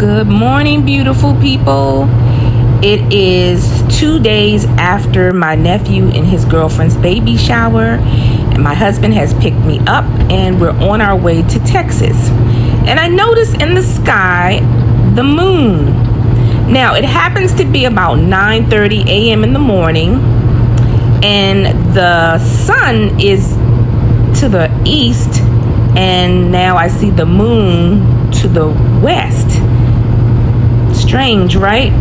Good morning, beautiful people. It is 2 days after my nephew and his girlfriend's baby shower, and my husband has picked me up, and we're on our way to Texas. And I noticed in the sky the moon. Now, it happens to be about 9:30 a.m. in the morning, and the sun is to the east, and now I see the moon to the west. Strange, right?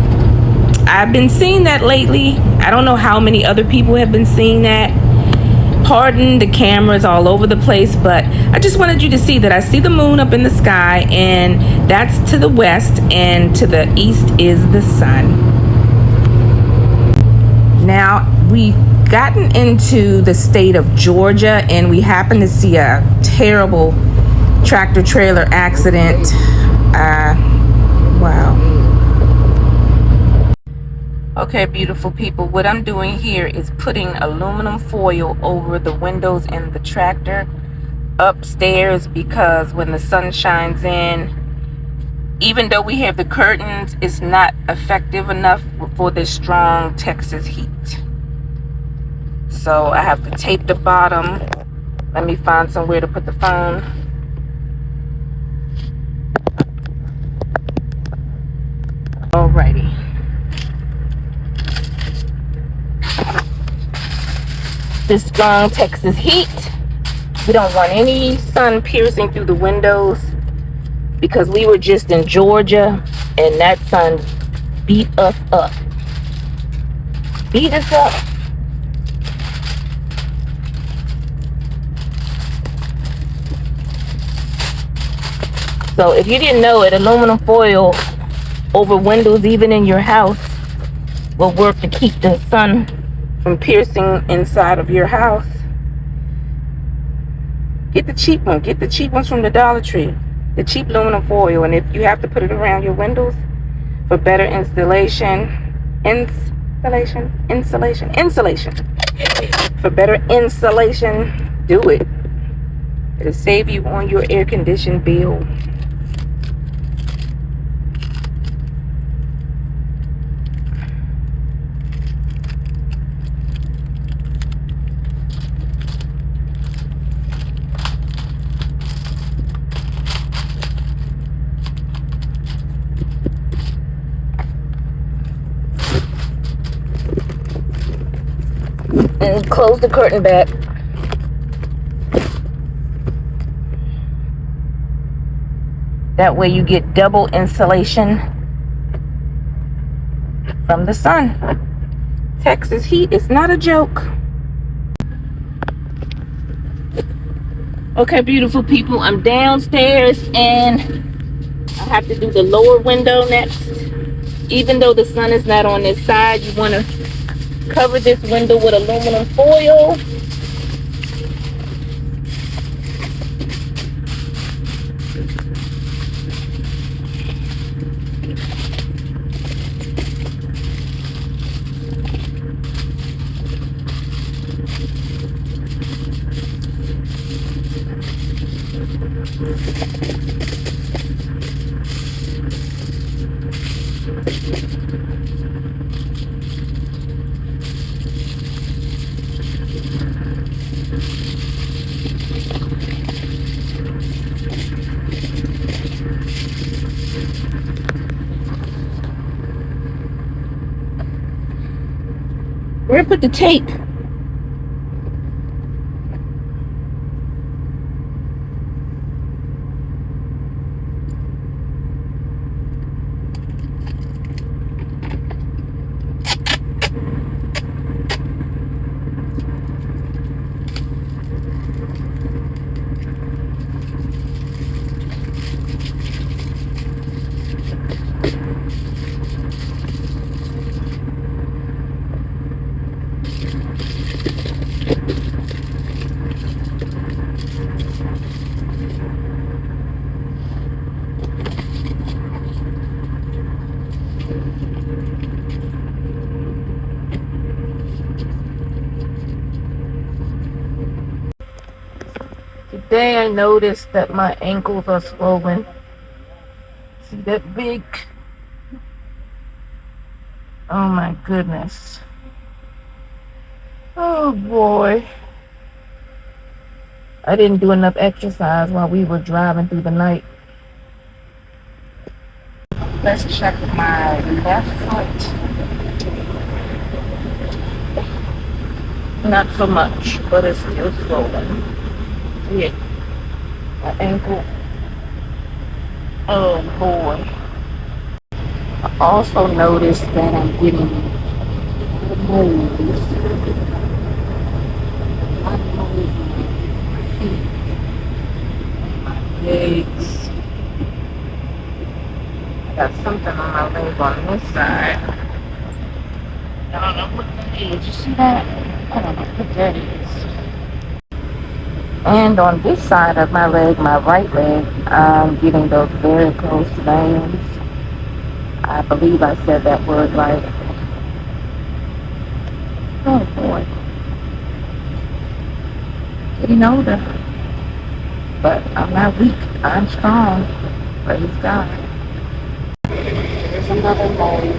I've been seeing that lately. I don't know how many other people have been seeing that. Pardon the cameras all over the place, but I just wanted you to see that I see the moon up in the sky, and that's to the west, and to the east is the sun. Now, we've gotten into the state of Georgia, and we happen to see a terrible tractor trailer accident. Wow. Okay, beautiful people, what I'm doing here is putting aluminum foil over the windows in the tractor upstairs, because when the sun shines in, even though we have the curtains, it's not effective enough for this strong Texas heat. So I have to tape the bottom. Let me find somewhere to put the phone. Alrighty. This strong Texas heat, we don't want any sun piercing through the windows, because we were just in Georgia and that sun beat us up. Beat us up. So if you didn't know it, aluminum foil over windows, even in your house, will work to keep the sun from piercing inside of your house. Get the cheap one. Get the cheap ones from the Dollar Tree. The cheap aluminum foil. And if you have to put it around your windows for better insulation. For better insulation, do it. It'll save you on your air conditioned bill. And close the curtain back. That way you get double insulation from the sun. Texas heat is not a joke. Okay, beautiful people, I'm downstairs and I have to do the lower window next. Even though the sun is not on this side, you want to cover this window with aluminum foil. Where put the tape? Today I noticed that my ankles are swollen. See that big, oh my goodness. Oh boy. I didn't do enough exercise while we were driving through the night. Let's check my left foot. Not so much, but it's still swollen. See it? My ankle. Oh boy. I also noticed that I'm getting the moles. My nose, my feet, my legs. I got something on my leg on this side. I don't know what that is. You see that? I don't know what that is. And on this side of my leg, my right leg, I'm getting those very close veins. I believe I said that word right. Oh boy. Getting older. But I'm not weak. I'm strong. Praise God. There's another mole.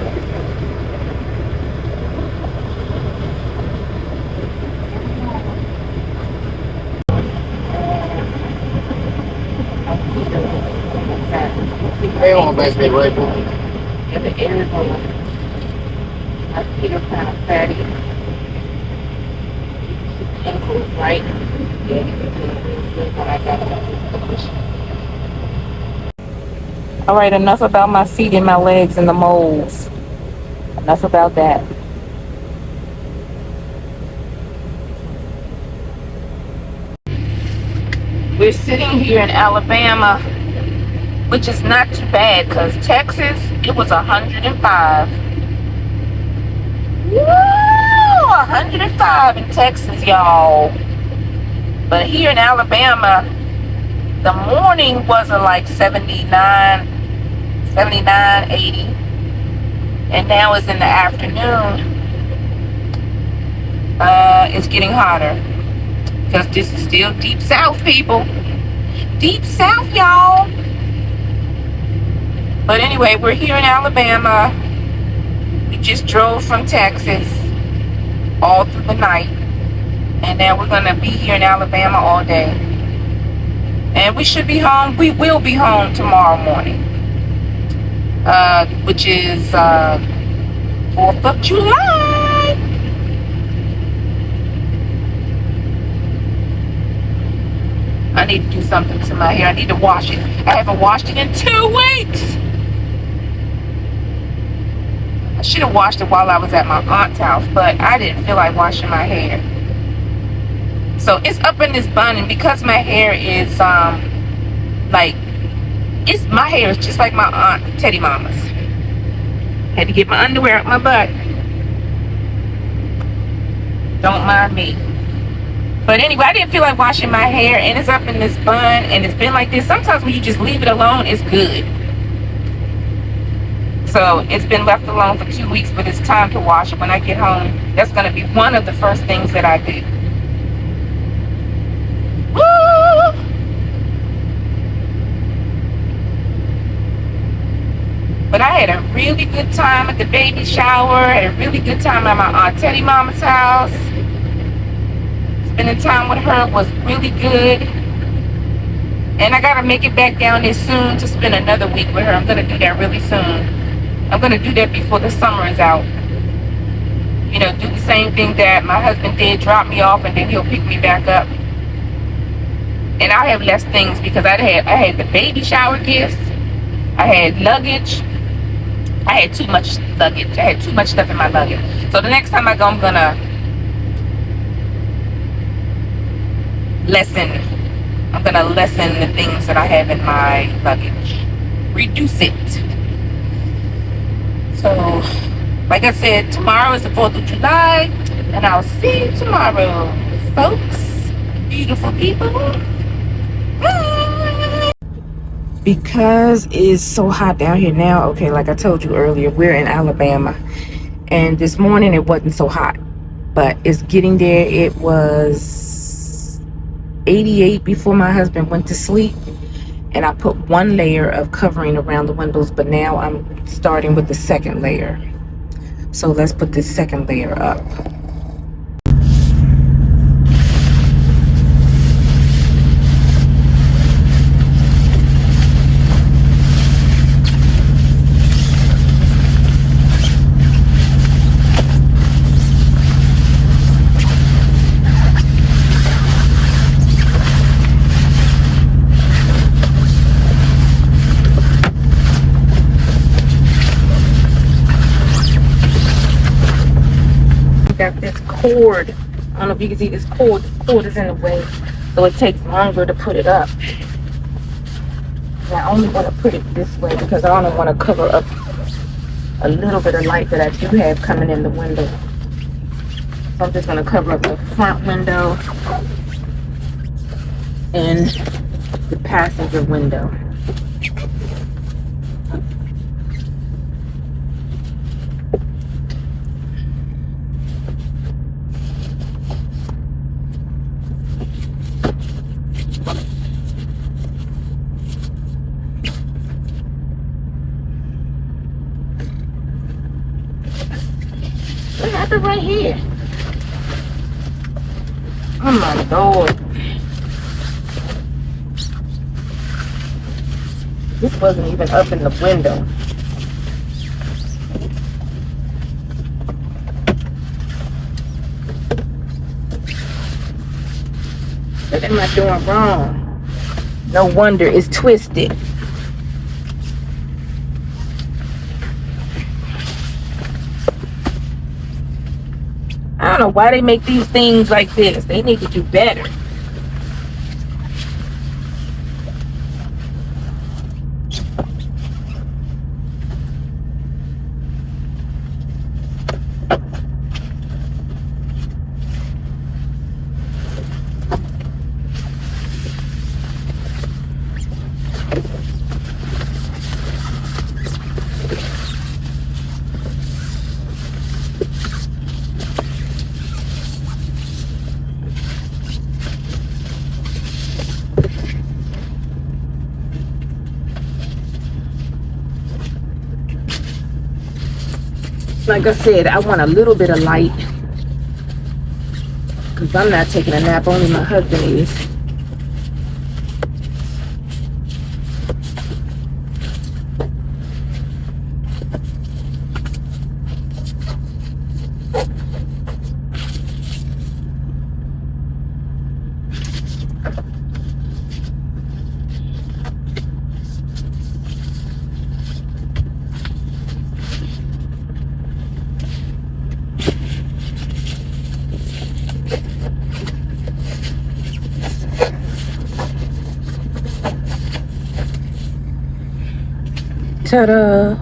Hey on back there, right, boy. Yeah, the air is on. My feet are kind of fatty. Ankles, right? Yeah, you can feel it real good when I got it in this position. Alright, enough about my feet and my legs and the moles. Enough about that. We're sitting here in Alabama, which is not too bad because Texas, it was 105. Woo! 105 in Texas, y'all. But here in Alabama, the morning wasn't like 79, 80. And now it's in the afternoon. It's getting hotter. Because this is still deep south, people. Deep south, y'all. But anyway, we're here in Alabama. We just drove from Texas all through the night. And now we're going to be here in Alabama all day. And we should be home. We will be home tomorrow morning. Which is 4th of July. I need to do something to my hair. I need to wash it. I haven't washed it in 2 weeks. I should have washed it while I was at my aunt's house, but I didn't feel like washing my hair. So it's up in this bun, and because my hair is my hair is just like my aunt Teddy Mama's. Had to get my underwear out my butt. Don't mind me. But anyway, I didn't feel like washing my hair, and it's up in this bun, and it's been like this. Sometimes when you just leave it alone, it's good. So it's been left alone for 2 weeks, but it's time to wash it when I get home. That's going to be one of the first things that I do. Woo! But I had a really good time at the baby shower. Had a really good time at my Aunt Teddy Mama's house. Spending time with her was really good. And I gotta make it back down there soon to spend another week with her. I'm gonna do that really soon. I'm gonna do that before the summer is out. You know, do the same thing that my husband did, drop me off and then he'll pick me back up. And I'll have less things because I had the baby shower gifts. I had luggage. I had too much luggage. I had too much stuff in my luggage. So the next time I go, I'm gonna lessen the things that I have in my luggage. Reduce it. So, like I said, tomorrow is the 4th of July, and I'll see you tomorrow, folks. Beautiful people. Bye. Because it's so hot down here now, okay, like I told you earlier, we're in Alabama. And this morning it wasn't so hot, but it's getting there. It was 88 before my husband went to sleep, and I put one layer of covering around the windows, but now I'm starting with the second layer. So let's put this second layer up. Got this cord. I don't know if you can see this cord. This cord is in the way, so it takes longer to put it up. And I only want to put it this way because I don't want to cover up a little bit of light that I do have coming in the window. So I'm just going to cover up the front window and the passenger window. What happened right here? Oh my Lord. This wasn't even up in the window. What am I doing wrong? No wonder it's twisted. I don't know why they make these things like this. They need to do better. Like I said, I want a little bit of light because I'm not taking a nap, only my husband is. Ta-da!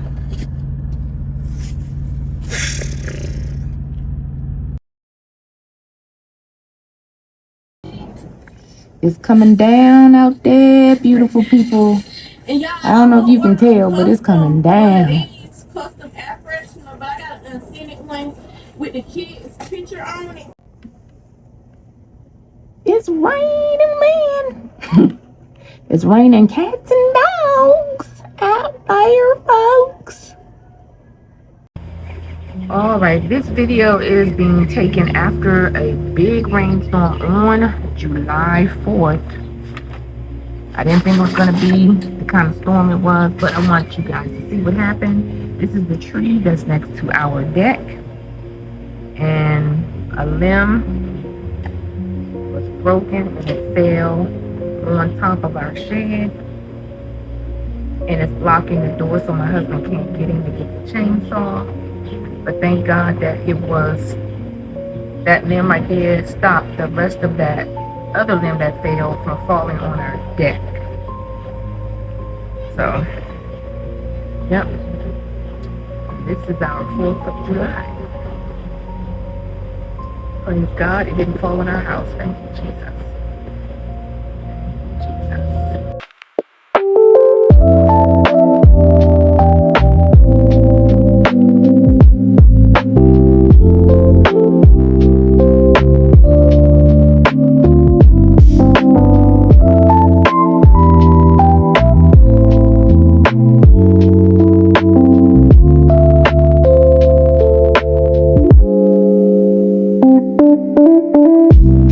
It's coming down out there, beautiful people. I don't know if you can tell, but it's coming down. Custom air freshener, but I got an authentic one with the kids' picture on it. It's raining, man. It's raining cats and dogs out there, folks. Alright, this video is being taken after a big rainstorm on July 4th. I didn't think it was going to be the kind of storm it was, but I want you guys to see what happened. This is the tree that's next to our deck, and a limb was broken and it fell on top of our shed, and it's blocking the door so my husband can't get in to get the chainsaw. But thank God that it was that limb right there stopped the rest of that other limb that fell from falling on our deck. So, yep, this is our 4th of July. Praise God, it didn't fall on our house. Thank you, Jesus. you.